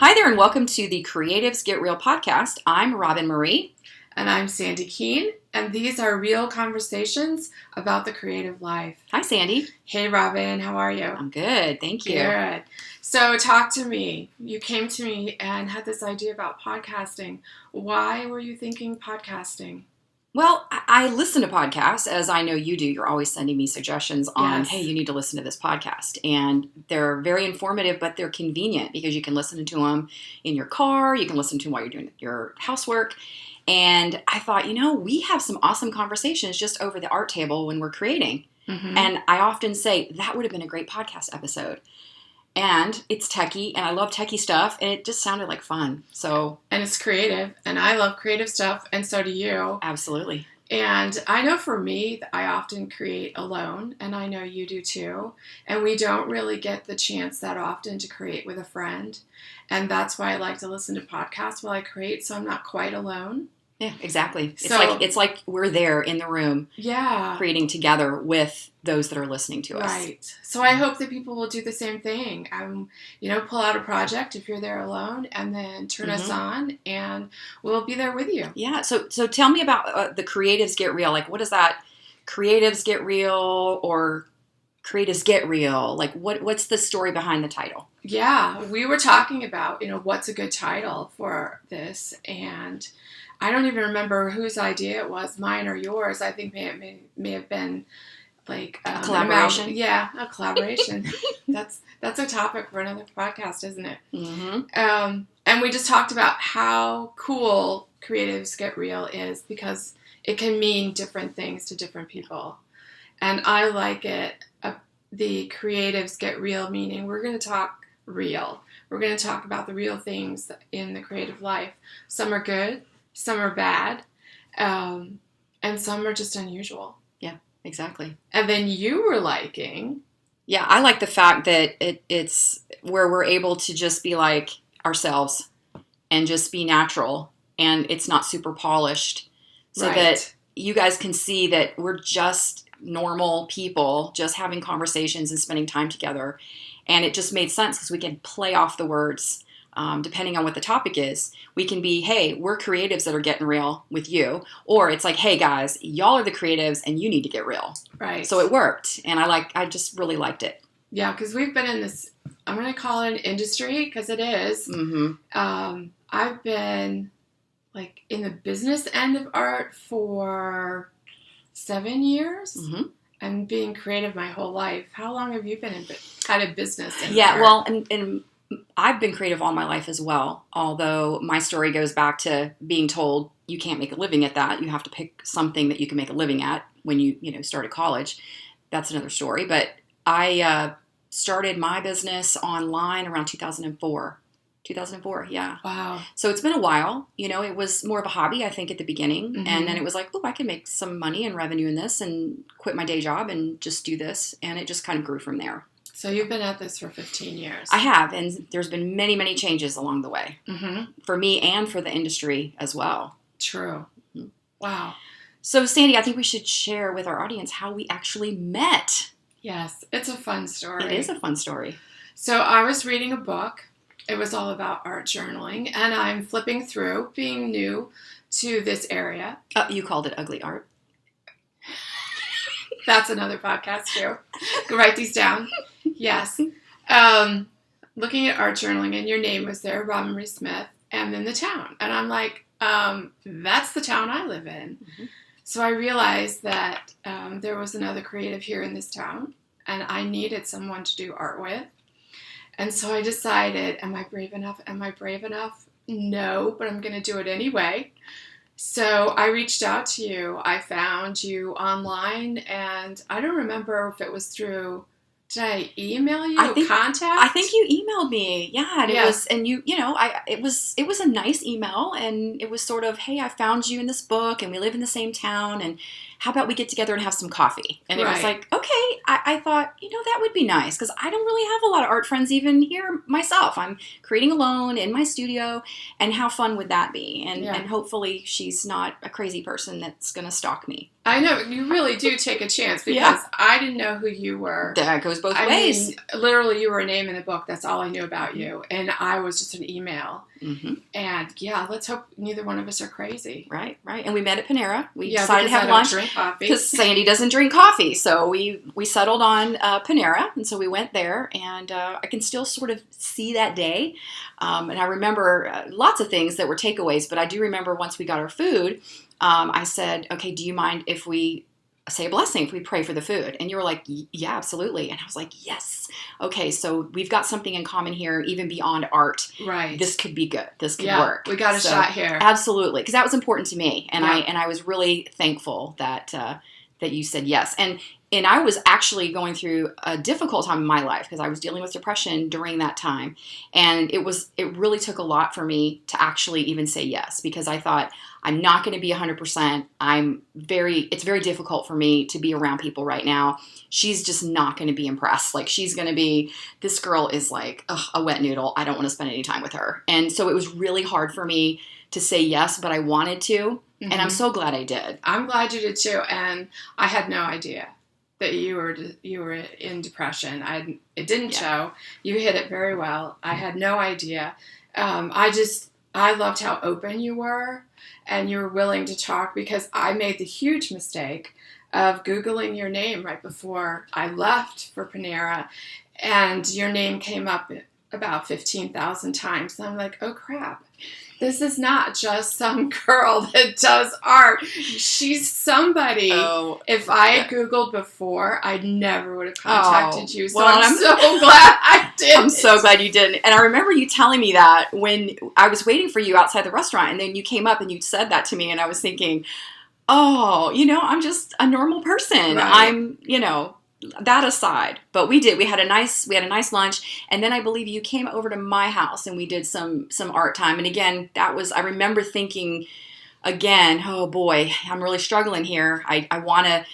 Hi there, and welcome to the Creatives Get Real podcast. I'm Roben-Marie. And I'm Sandi Keene, and these are real conversations about the creative life. Hi, Sandi. Hey, Robin, how are you? I'm good, thank you. Good. So talk to me. You came to me and had this idea about podcasting. Why were you thinking podcasting? Well, I listen to podcasts, as I know you do. You're always sending me suggestions on, Yes. hey, you need to listen to this podcast. And they're very informative, but they're convenient because you can listen to them in your car. You can listen to them while you're doing your housework. And I thought, we have some awesome conversations just over the art table when we're creating. Mm-hmm. And I often say, that would have been a great podcast episode. And it's techie, and I love techie stuff, and it just sounded like fun. And it's creative, and I love creative stuff, and so do you. Absolutely. And I know for me, I often create alone, and I know you do too. And we don't really get the chance that often to create with a friend. And that's why I like to listen to podcasts while I create, so I'm not quite alone. Yeah, exactly. So, it's like we're there in the room, yeah, creating together with those that are listening to us. Right. So I hope that people will do the same thing. Pull out a project if you're there alone, and then turn us on, and we'll be there with you. Yeah. So tell me about the Creatives Get Real. Like, what is that? Creatives Get Real or Creatives Get Real? Like, what's the story behind the title? Yeah, we were talking about what's a good title for this, and I don't even remember whose idea it was, mine or yours. I think may have been like a collaboration. A collaboration. That's a topic for another podcast, isn't it? Mm-hmm. And we just talked about how cool Creatives Get Real is because it can mean different things to different people. And I like it. The Creatives Get Real meaning we're going to talk real. We're going to talk about the real things in the creative life. Some are good. Some are bad, and some are just unusual. Yeah, exactly. And then you were liking... Yeah, I like the fact that it's where we're able to just be like ourselves and just be natural, and it's not super polished, so that you guys can see that we're just normal people, just having conversations and spending time together. And it just made sense because we can play off the words. Depending on what the topic is, we can be, hey, we're creatives that are getting real with you. Or it's like, hey, guys, y'all are the creatives and you need to get real. Right. So it worked. And I just really liked it. Yeah, because we've been in this, I'm going to call it an industry because it is. Mm-hmm. I've been like in the business end of art for 7 years. Mm-hmm. And being creative my whole life. How long have you been had a business in Yeah, art? well, and I've been creative all my life as well, although my story goes back to being told you can't make a living at that. You have to pick something that you can make a living at when you started college. That's another story. But I started my business online around 2004. 2004, yeah. Wow. So it's been a while. It was more of a hobby, I think, at the beginning. Mm-hmm. And then it was like, I can make some money and revenue in this and quit my day job and just do this. And it just kind of grew from there. So you've been at this for 15 years. I have, and there's been many, many changes along the way. Mm-hmm. For me and for the industry as well. True. Mm-hmm. Wow. So, Sandi, I think we should share with our audience how we actually met. Yes, it's a fun story. It is a fun story. So I was reading a book. It was all about art journaling, and I'm flipping through, being new to this area. You called it ugly art. That's another podcast, too. Go write these down. Yes. Looking at art journaling, and your name was there, Roben-Marie Smith, and then the town. And I'm like, that's the town I live in. Mm-hmm. So I realized that there was another creative here in this town, and I needed someone to do art with. And so I decided, am I brave enough? Am I brave enough? No, but I'm going to do it anyway. So I reached out to you. I found you online, and I don't remember if it was through... Did I email you? Contact? I think you emailed me. Yeah, and yes. it was a nice email, and it was sort of, hey, I found you in this book, and we live in the same town, and how about we get together and have some coffee? And it was like, okay, I thought, that would be nice, because I don't really have a lot of art friends even here myself. I'm creating alone in my studio, and how fun would that be? And hopefully she's not a crazy person that's going to stalk me. I know, you really do take a chance because Yeah. I didn't know who you were. That goes both I ways. mean, literally, you were a name in a book. That's all I knew about you. And I was just an email. Mm-hmm. And yeah, let's hope neither one of us are crazy. Right. And we met at Panera. We Yeah, decided to have I lunch. don't drink coffee. Because Sandi doesn't drink coffee. So we settled on Panera. And so we went there. And I can still sort of see that day. And I remember lots of things that were takeaways. But I do remember once we got our food, I said, okay, do you mind if we say a blessing, if we pray for the food? And you were like, yeah, absolutely. And I was like, yes. Okay, so we've got something in common here, even beyond art. Right. This could be good. This could work. We got a shot here. Absolutely, because that was important to me, and I was really thankful that that you said yes. And I was actually going through a difficult time in my life because I was dealing with depression during that time, and it really took a lot for me to actually even say yes, because I thought, I'm not going to be 100%. It's very difficult for me to be around people right now. She's just not going to be impressed. Like, she's going to be, this girl is like a wet noodle. I don't want to spend any time with her. And so it was really hard for me to say yes, but I wanted to. Mm-hmm. And I'm so glad I did. I'm glad you did too. And I had no idea that you were in depression. It didn't show. You hid it very well. I had no idea. I loved how open you were, and you were willing to talk, because I made the huge mistake of Googling your name right before I left for Panera, and your name came up about 15,000 times. And I'm like, oh crap. This is not just some girl that does art. She's somebody. Oh, if I had Googled before, I never would have contacted you. So well, I'm so glad I did. I'm so glad you didn't. And I remember you telling me that when I was waiting for you outside the restaurant, and then you came up and you said that to me, and I was thinking, oh, I'm just a normal person. Right. I'm, that aside. But we had a nice lunch, and then I believe you came over to my house and we did some art time. And again, I remember thinking again, oh boy, I'm really struggling here. I want to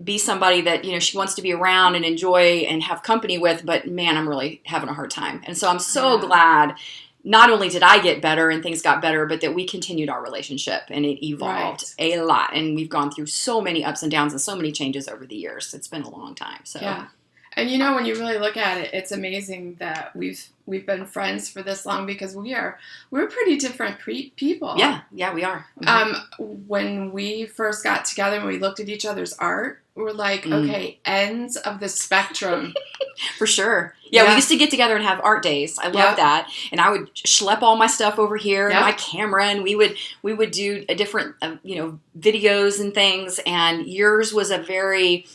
be somebody that, she wants to be around and enjoy and have company with, but man, I'm really having a hard time. And so I'm so glad not only did I get better and things got better, but that we continued our relationship and it evolved a lot. And we've gone through so many ups and downs and so many changes over the years. It's been a long time. So yeah. And when you really look at it, it's amazing that we've been friends for this long, because we're pretty different people. Yeah, we are. Mm-hmm. When we first got together and we looked at each other's art, we're like, okay, ends of the spectrum. For sure. Yeah, we used to get together and have art days. I love that. And I would schlep all my stuff over here and my camera, and we would do a different videos and things. And yours was a very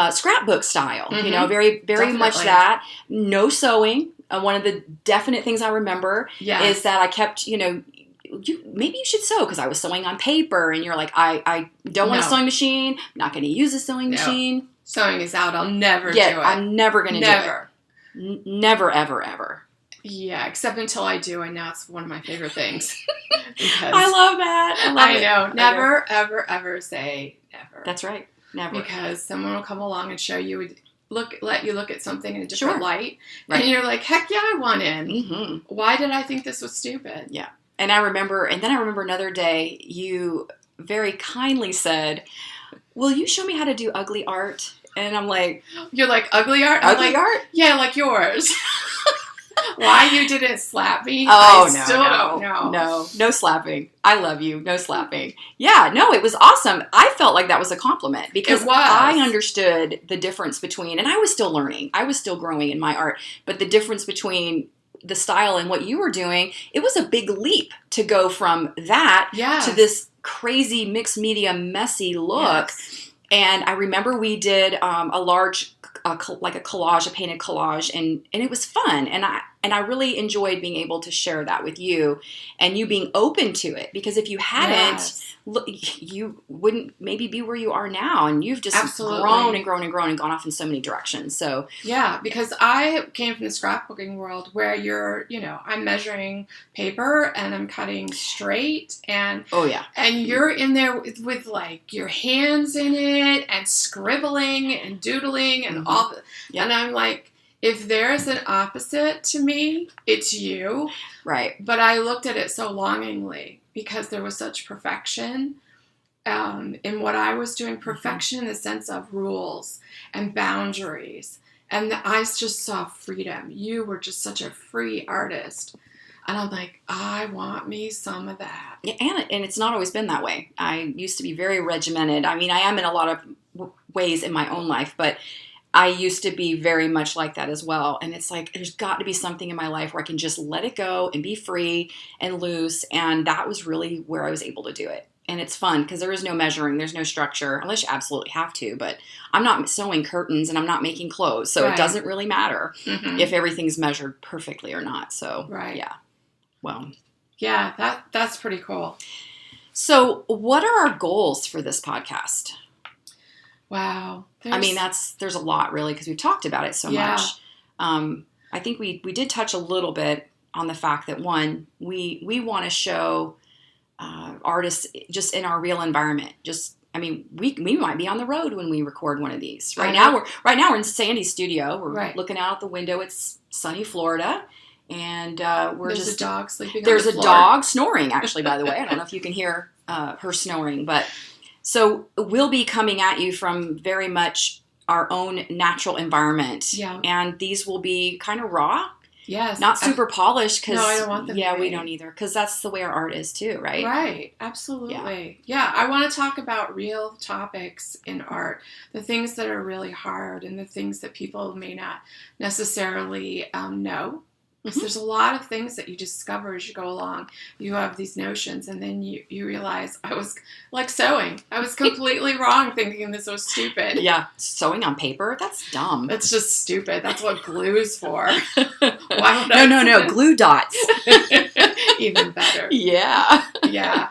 scrapbook style, very, very much that. No sewing. One of the definite things I remember is that I kept, maybe you should sew, because I was sewing on paper, and you're like, I don't want a sewing machine. I'm not going to use a sewing machine. Sewing is out. I'll never do it. I'm never going to do it. Never, ever, ever. Yeah, except until I do, and now it's one of my favorite things. I love that. I know. Never, ever, ever say never. That's right. Never. Because someone will come along and show you, let you look at something in a different light, right. And you're like, heck yeah, I want in. Mm-hmm. Why did I think this was stupid? Yeah. And I remember another day, you very kindly said, will you show me how to do ugly art? And I'm like, you're like, ugly art? Ugly art? Yeah, like yours. Why you didn't slap me? Oh, I still don't know. No slapping. I love you. No slapping. Yeah, no, it was awesome. I felt like that was a compliment, because I understood the difference between, and I was still learning. I was still growing in my art, but the difference between the style and what you were doing, it was a big leap to go from that to this crazy mixed media, messy look. Yes. And I remember we did a large, like a collage, a painted collage, and it was fun. And I really enjoyed being able to share that with you, and you being open to it. Because if you hadn't, you wouldn't maybe be where you are now. And you've just grown and grown and grown and gone off in so many directions. So yeah, because I came from the scrapbooking world where I'm measuring paper and I'm cutting straight, and and you're in there with like your hands in it and scribbling and doodling and all the, and I'm like, if there's an opposite to me, it's you. Right. But I looked at it so longingly because there was such perfection. in what I was doing, perfection in the sense of rules and boundaries. And I just saw freedom. You were just such a free artist. And I'm like, I want me some of that. Yeah, and it's not always been that way. I used to be very regimented. I mean, I am in a lot of ways in my own life, but I used to be very much like that as well. And it's like, there's got to be something in my life where I can just let it go and be free and loose. And that was really where I was able to do it. And it's fun because there is no measuring. There's no structure unless you absolutely have to. But I'm not sewing curtains and I'm not making clothes. So it doesn't really matter if everything's measured perfectly or not. So, yeah. Well. Yeah, that's pretty cool. So what are our goals for this podcast? Wow. I mean, there's a lot really because we've talked about it so much. I think we did touch a little bit on the fact that one, we want to show artists just in our real environment. We might be on the road when we record one of these. Right now we're in Sandi's studio. We're looking out the window. It's sunny Florida, and there's a dog sleeping. There's on the a floor. Dog snoring. Actually, by the way, I don't know if you can hear her snoring, but. So we'll be coming at you from very much our own natural environment. Yeah. And these will be kind of raw. Yes. Not super polished. Cause, no, I don't want them to be. We don't either. Because that's the way our art is too, right? Right. Absolutely. Yeah. I want to talk about real topics in art. The things that are really hard and the things that people may not necessarily know. Because there's a lot of things that you discover as you go along. You have these notions, and then you realize I was like sewing. I was completely wrong thinking this was stupid. Yeah, sewing on paper? That's dumb. That's just stupid. That's what glue's for. No, glue dots. Even better. Yeah. Yeah.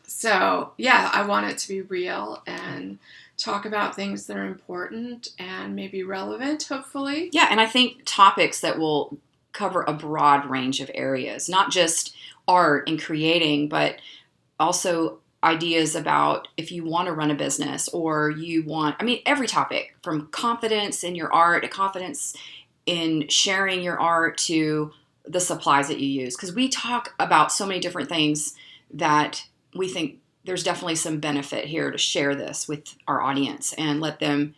So, yeah, I want it to be real and talk about things that are important and maybe relevant, hopefully. Yeah, and I think topics that will cover a broad range of areas, not just art and creating, but also ideas about if you want to run a business or you want, every topic from confidence in your art to confidence in sharing your art to the supplies that you use. Because we talk about so many different things that we think there's definitely some benefit here to share this with our audience and let them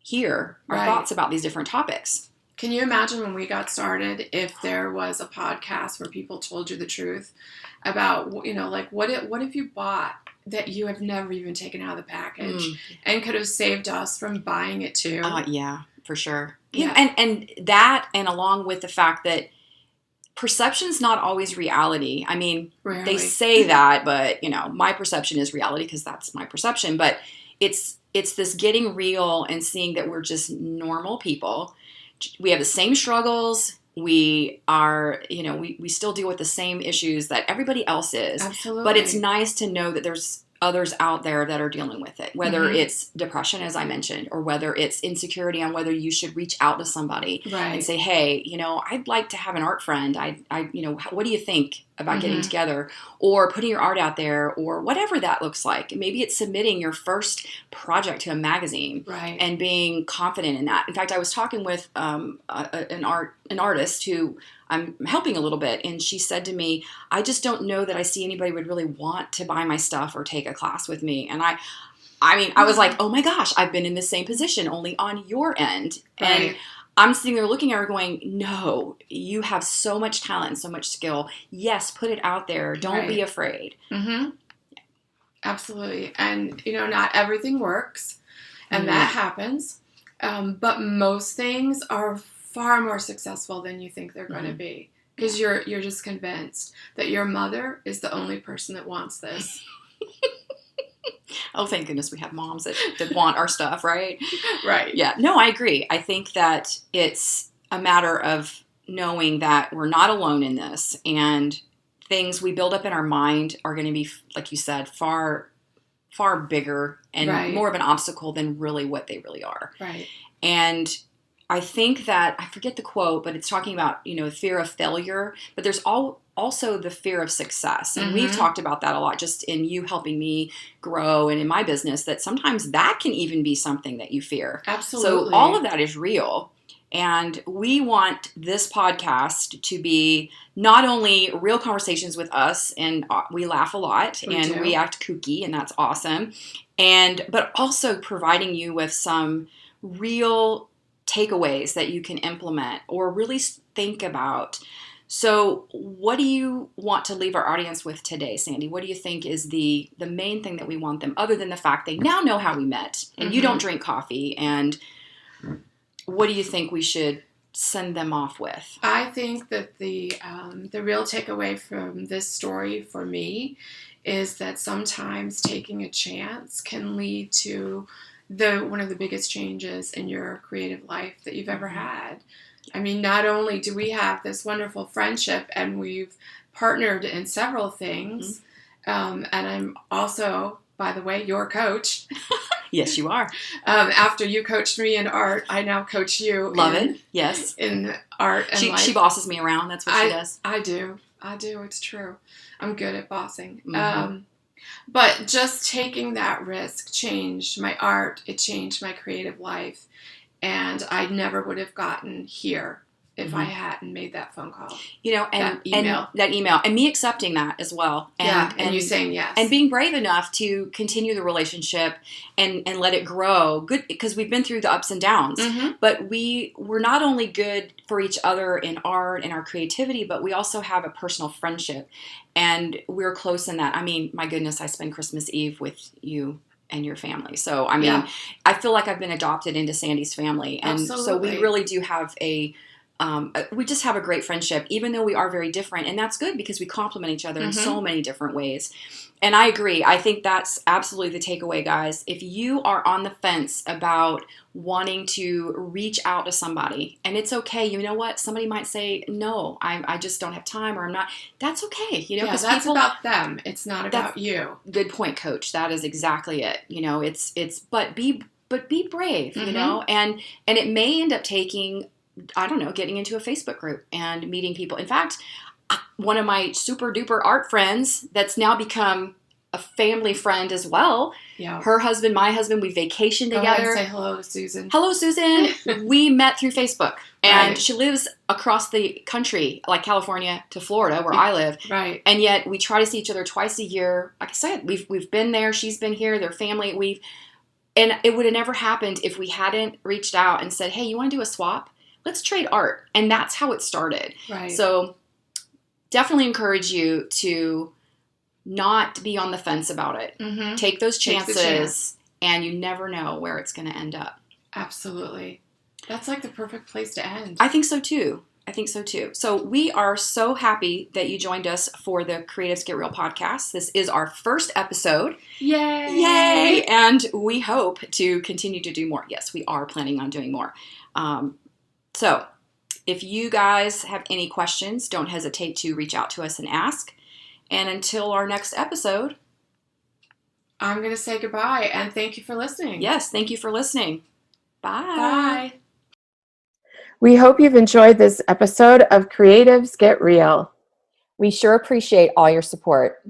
hear our thoughts about these different topics. Can you imagine when we got started if there was a podcast where people told you the truth about, what have you bought that you have never even taken out of the package and could have saved us from buying it too? Yeah, for sure. Yeah. And that, and along with the fact that perception's not always reality. Rarely. They say that, but my perception is reality because that's my perception. But it's this getting real and seeing that we're just normal people. We have the same struggles. We are, we still deal with the same issues that everybody else is. Absolutely. But it's nice to know that there's others out there that are dealing with it, whether it's depression, as I mentioned, or whether it's insecurity on whether you should reach out to somebody and say, hey, I'd like to have an art friend. What do you think about getting together, or putting your art out there, or whatever that looks like. Maybe it's submitting your first project to a magazine and being confident in that. In fact, I was talking with an artist who I'm helping a little bit, and she said to me, I just don't know that I see anybody would really want to buy my stuff or take a class with me. And I was like, oh my gosh, I've been in the same position, only on your end. And I'm sitting there looking at her going, no, you have so much talent, so much skill. Yes, put it out there. Don't be afraid. Mm-hmm. Absolutely. And, not everything works, and that happens. But most things are far more successful than you think they're going to be, because you're just convinced that your mother is the only person that wants this. Oh, thank goodness we have moms that want our stuff, right? Right. Yeah. No, I agree. I think that it's a matter of knowing that we're not alone in this, and things we build up in our mind are going to be, like you said, far, far bigger and more of an obstacle than really what they really are. Right. And I think that, I forget the quote, but it's talking about, fear of failure, but there's also the fear of success. And we've talked about that a lot, just in you helping me grow and in my business, that sometimes that can even be something that you fear. Absolutely. So all of that is real. And we want this podcast to be not only real conversations with us, and we laugh a lot, we act kooky, and that's awesome, but also providing you with some real takeaways that you can implement or really think about. So what do you want to leave our audience with today, Sandi? What do you think is the main thing that we want them, other than the fact they now know how we met, and you don't drink coffee, and what do you think we should send them off with? I think that the real takeaway from this story for me is that sometimes taking a chance can lead to one of the biggest changes in your creative life that you've ever had. I mean, not only do we have this wonderful friendship and we've partnered in several things, and I'm also, by the way, your coach. Yes, you are. After you coached me in art, I now coach you. Love it. Yes. In art and life. She bosses me around. That's what she does. I do. It's true. I'm good at bossing. But just taking that risk changed my art. It changed my creative life. And I never would have gotten here if I hadn't made that phone call. And that email. And me accepting that as well. And you saying yes. And being brave enough to continue the relationship and let it grow. Good, because we've been through the ups and downs. But we're not only good for each other in art and our creativity, but we also have a personal friendship. And we're close in that. I mean, my goodness, I spend Christmas Eve with you and your family. So, I mean, I feel like I've been adopted into Sandi's family. And so we really do have we just have a great friendship, even though we are very different. And that's good because we complement each other in so many different ways. And I agree. I think that's absolutely the takeaway, guys. If you are on the fence about wanting to reach out to somebody, and it's okay, you know what? Somebody might say, no, I just don't have time, or I'm not. That's okay. That's about them. It's not about you. Good point, Coach. That is exactly it. But be brave, and it may end up taking, I don't know, getting into a Facebook group and meeting people. In fact, one of my super duper art friends that's now become a family friend as well. Yeah. Her husband, my husband, we vacationed together. Go ahead and say hello to Susan. Hello, Susan. We met through Facebook. And she lives across the country, like California to Florida, where I live. Right. And yet we try to see each other twice a year. Like I said, we've been there. She's been here. Their family. And it would have never happened if we hadn't reached out and said, hey, you want to do a swap? Let's trade art. And that's how it started. Right. So definitely encourage you to not be on the fence about it. Take those chances, and you never know where it's going to end up. Absolutely. That's like the perfect place to end. I think so too. So we are so happy that you joined us for the Creatives Get Real podcast. This is our first episode. Yay! And we hope to continue to do more. Yes, we are planning on doing more. So if you guys have any questions, don't hesitate to reach out to us and ask. And until our next episode, I'm going to say goodbye and thank you for listening. Yes, thank you for listening. Bye. Bye. We hope you've enjoyed this episode of Creatives Get Real. We sure appreciate all your support.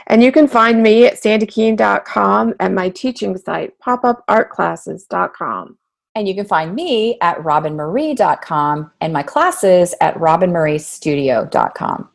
And you can find me at sandykeene.com and my teaching site, popupartclasses.com. And you can find me at robenmarie.com and my classes at robenmariestudio.com.